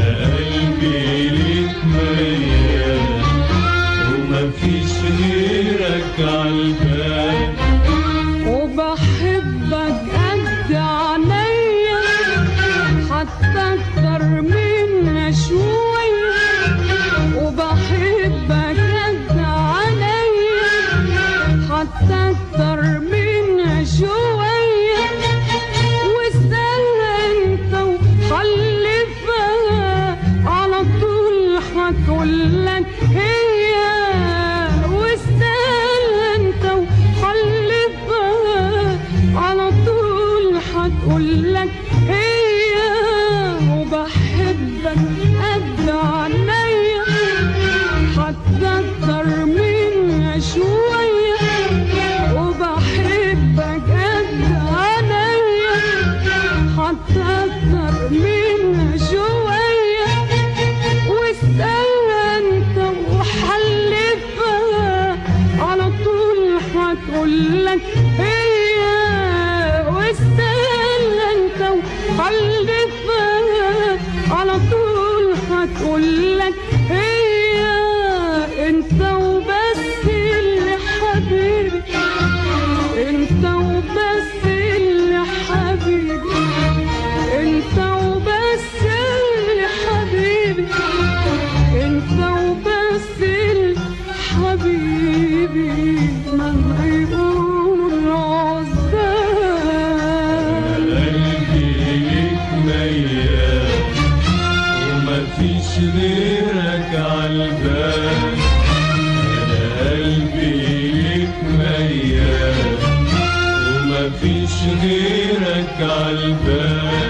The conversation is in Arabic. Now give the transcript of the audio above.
قلبي ليك ميال ومفيش غيرك عالبال، وبحبك قد عينيا حتى اكتر منها شوية، وبحبك قد عينيا حتى اكتر منها شوية، واستنى انت وخلفها على طول هتقولك هي، واستنى انت وخلفها على طول هتقولك هي، وبحبك قد عينيا حتى اكتر منها شوية، وبحبك قد عينيا حتى اكتر منها شوية، واستنى انت وحلفها على طول هتقولك هي، واستنى انت وحلفها على طول هتقولك هي، انت وبس اللي حبيبي، انت وبس اللي حبيبي، انت وبس اللي حبيبي، انت وبس اللي حبيبي، مهما يقولوا عزال. قلبي ليك ميال ومفيش غيرك عالبال، أنا قلبي ليك ميال ومفيش غيرك عالبال.